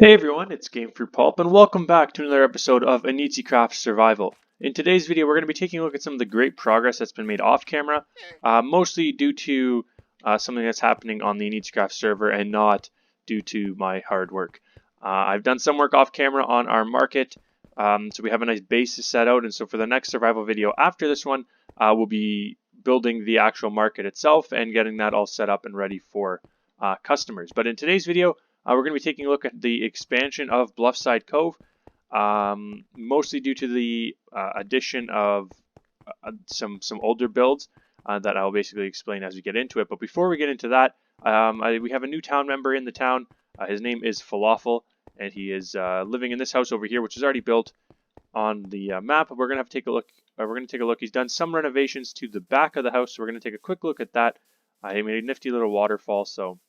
Hey everyone, it's Gamefruitpulp, and welcome back to another episode of Craft Survival. In today's video, we're going to be taking a look at some of the great progress that's been made off camera, mostly due to something that's happening on the Craft server and not due to my hard work. I've done some work off camera on our market, so we have a nice base to set out, and so for the next survival video after this one, we'll be building the actual market itself and getting that all set up and ready for customers. But in today's video, we're going to be taking a look at the expansion of Bluffside Cove, mostly due to the addition of some older builds that I'll basically explain as we get into it. But before we get into that, we have a new town member in the town. His name is Falafel, and he is living in this house over here, which is already built on the map. We're going to have to take a look. We're going to take a look. He's done some renovations to the back of the house, so we're going to take a quick look at that. He made a nifty little waterfall, so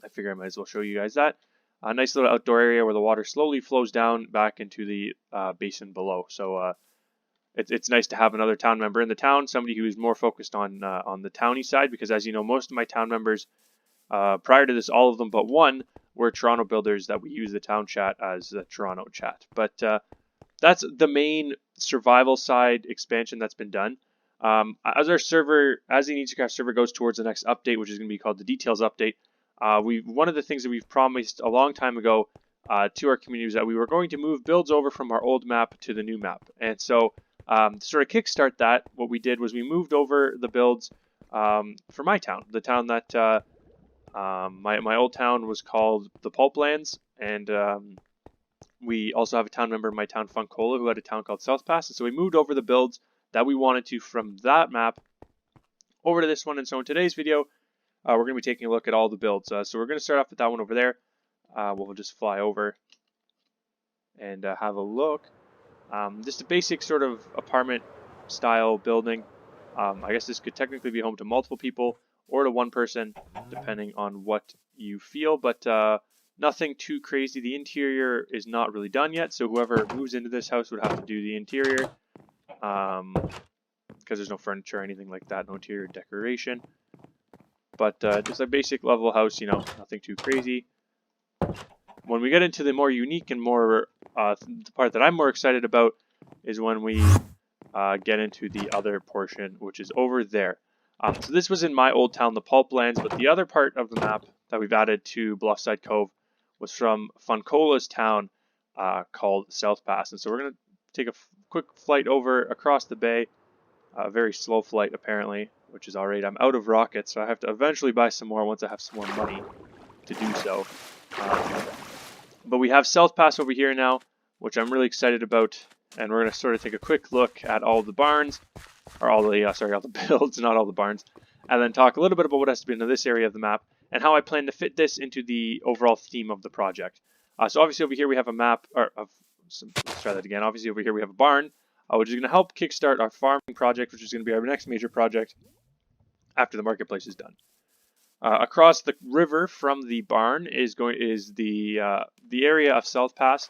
I figure I might as well show you guys that. A nice little outdoor area where the water slowly flows down back into the basin below. So it's nice to have another town member in the town, somebody who is more focused on the Towny side, because as you know, most of my town members, prior to this, all of them but one, were Toronto builders that we use the town chat as the Toronto chat. But that's the main survival side expansion that's been done. As the Craft server goes towards the next update, which is going to be called the Details Update, one of the things that we've promised a long time ago to our community was that we were going to move builds over from our old map to the new map. And so to sort of kickstart that, what we did was we moved over the builds for my town, the town that my old town was called the Pulplands, and we also have a town member in my town, Funcola, who had a town called South Pass. And so we moved over the builds that we wanted to from that map over to this one. And so in today's video, we're going to be taking a look at all the builds. So we're going to start off with that one over there. We'll just fly over and have a look. Just a basic sort of apartment style building. I guess this could technically be home to multiple people or to one person, depending on what you feel, but nothing too crazy. The interior is not really done yet, so whoever moves into this house would have to do the interior, because there's no furniture or anything like that, no interior decoration. But just a basic level house, you know, nothing too crazy. When we get into the more unique and more, the part that I'm more excited about is when we get into the other portion, which is over there. So this was in my old town, the Pulplands, but the other part of the map that we've added to Bluffside Cove was from Funcola's town called South Pass. And so we're going to take a quick flight over across the bay, a very slow flight apparently, which is alright. I'm out of rockets, so I have to eventually buy some more once I have some more money to do so. But we have South Pass over here now, which I'm really excited about, and we're going to sort of take a quick look at all the barns, or all the builds, not all the barns, and then talk a little bit about what has to be in this area of the map, and how I plan to fit this into the overall theme of the project. So obviously over here we have a map, let's try that again. Obviously over here we have a barn, which is going to help kickstart our farming project, which is going to be our next major project after the marketplace is done. Across the river from the barn is the area of South Pass,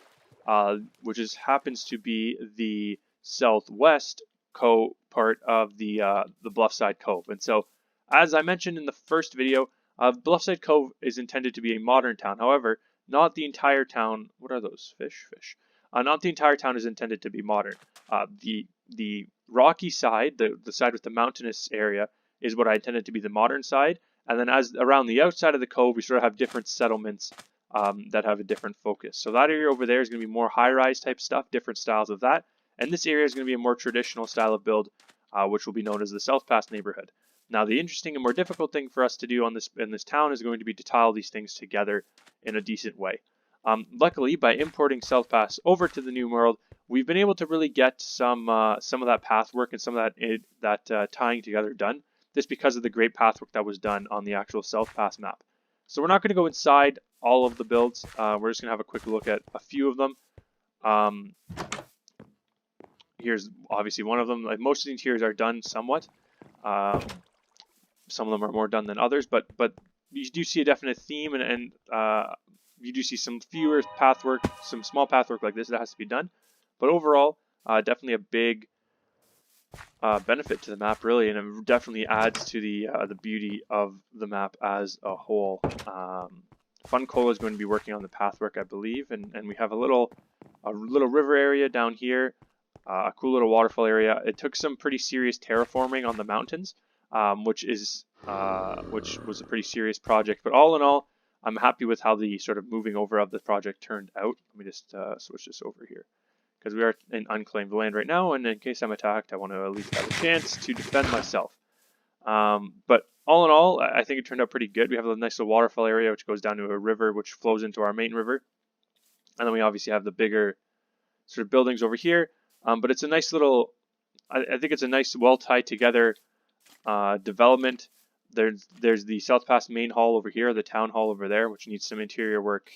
which happens to be the southwest part of the Bluffside Cove. And so, as I mentioned in the first video, Bluffside Cove is intended to be a modern town. However, not the entire town. What are those fish? Not the entire town is intended to be modern. The rocky side, the side with the mountainous area, is what I intended to be the modern side. And then as around the outside of the cove, we sort of have different settlements that have a different focus. So that area over there is going to be more high-rise type stuff, different styles of that. And this area is going to be a more traditional style of build, which will be known as the South Pass neighborhood. Now, the interesting and more difficult thing for us to do in this town is going to be to tile these things together in a decent way. Luckily, by importing South Pass over to the New World, we've been able to really get some of that path work and some of that tying together done, just because of the great path work that was done on the actual South Pass map. So we're not going to go inside all of the builds. We're just going to have a quick look at a few of them. Here's obviously one of them. Like, most of the interiors are done somewhat. Some of them are more done than others, but you do see a definite theme, and you do see some fewer path work, some small path work like this that has to be done. But overall, definitely a big benefit to the map, really, and it definitely adds to the beauty of the map as a whole. Funcola is going to be working on the pathwork, I believe, and we have a little river area down here, a cool little waterfall area. It took some pretty serious terraforming on the mountains, which was a pretty serious project. But all in all, I'm happy with how the sort of moving over of the project turned out. Let me just switch this over here, because we are in unclaimed land right now, and in case I'm attacked, I want to at least have a chance to defend myself. But all in all, I think it turned out pretty good. We have a nice little waterfall area which goes down to a river which flows into our main river. And then we obviously have the bigger sort of buildings over here. But it's a nice little, I think it's a nice, well tied together development. There's the South Pass main hall over here, the town hall over there, which needs some interior work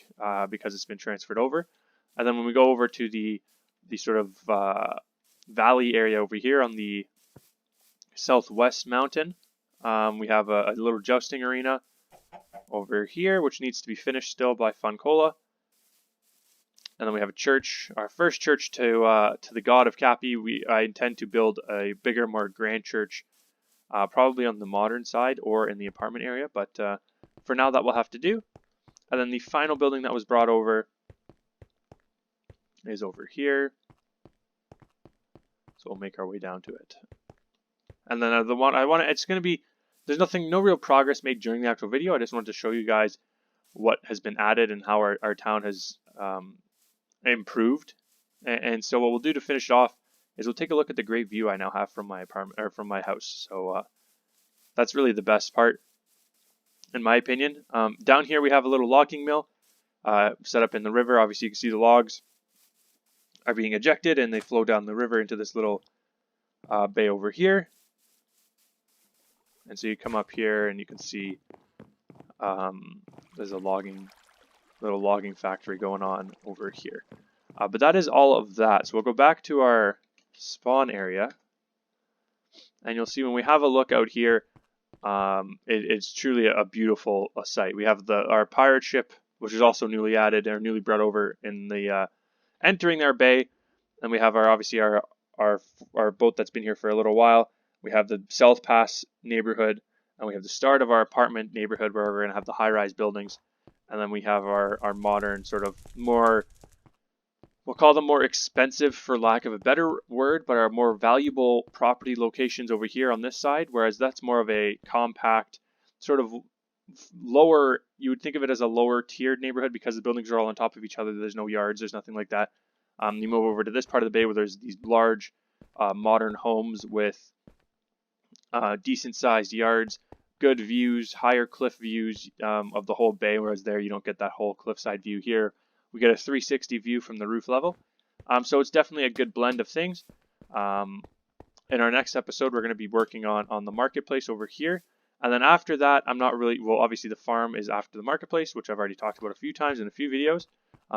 because it's been transferred over. And then when we go over to the sort of valley area over here on the southwest mountain, we have a little jousting arena over here, which needs to be finished still by Funcola. And then we have a church, our first church to the god of Cappy. I intend to build a bigger, more grand church, probably on the modern side or in the apartment area. But for now, that will have to do. And then the final building that was brought over is over here. So we'll make our way down to it. And then the one it's going to be, there's no real progress made during the actual video. I just wanted to show you guys what has been added and how our town has improved. And so what we'll do to finish it off is we'll take a look at the great view I now have from my apartment, or from my house. So that's really the best part, in my opinion. Down here we have a little logging mill set up in the river. Obviously you can see the logs are being ejected and they flow down the river into this little bay over here. And so you come up here and you can see there's a little logging factory going on over here. But that is all of that. So we'll go back to our spawn area, and you'll see when we have a look out here, it's truly a beautiful site. We have our pirate ship, which is also newly added or newly brought over in the entering our bay, and we have obviously our boat that's been here for a little while. We have the South Pass neighborhood, and we have the start of our apartment neighborhood where we're going to have the high-rise buildings. And then we have our modern sort of more, we'll call them more expensive for lack of a better word, but our more valuable property locations over here on this side, whereas that's more of a compact, sort of lower, you would think of it as a lower tiered neighborhood because the buildings are all on top of each other. There's no yards, there's nothing like that. You move over to this part of the bay where there's these large modern homes with decent sized yards, good views, higher cliff views of the whole bay, whereas there you don't get that whole cliffside view. Here we get a 360 view from the roof level. So it's definitely a good blend of things. In our next episode, we're going to be working on the marketplace over here. And then after that, I'm not really, well, obviously the farm is after the marketplace, which I've already talked about a few times in a few videos.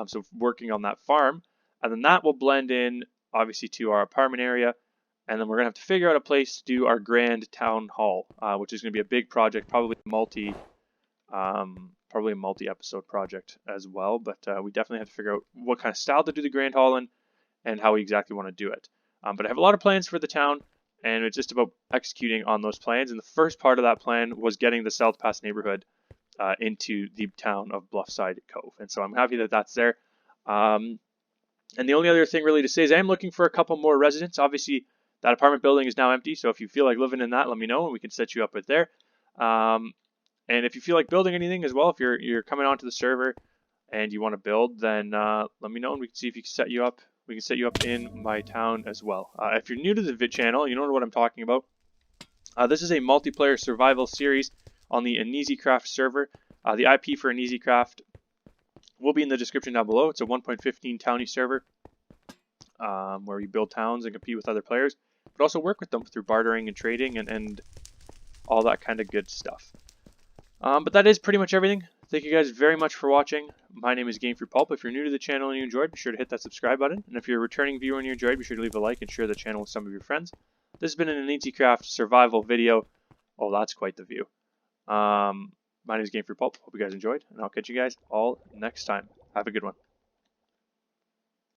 So working on that farm. And then that will blend in, obviously, to our apartment area. And then we're going to have to figure out a place to do our grand town hall, which is going to be a big project, probably a multi-episode project as well. But we definitely have to figure out what kind of style to do the grand hall in and how we exactly want to do it. But I have a lot of plans for the town, and it's just about executing on those plans. And the first part of that plan was getting the South Pass neighborhood into the town of Bluffside Cove. And so I'm happy that that's there. And the only other thing really to say is I am looking for a couple more residents. Obviously, that apartment building is now empty, so if you feel like living in that, let me know, and we can set you up with there. And if you feel like building anything as well, if you're coming onto the server and you want to build, then let me know, and we can see if we can set you up. We can set you up in my town as well. If you're new to the vid channel, you don't know what I'm talking about. This is a multiplayer survival series on the AneezyCraft server. The IP for AneezyCraft will be in the description down below. It's a 1.15 Towny server where you build towns and compete with other players, but also work with them through bartering and trading and all that kind of good stuff. But that is pretty much everything. Thank you guys very much for watching. My name is Gamefruitpulp. If you're new to the channel and you enjoyed, be sure to hit that subscribe button. And if you're a returning viewer and you enjoyed, be sure to leave a like and share the channel with some of your friends. This has been an AneezyCraft survival video. Oh, that's quite the view. My name is Gamefruitpulp. Hope you guys enjoyed, and I'll catch you guys all next time. Have a good one.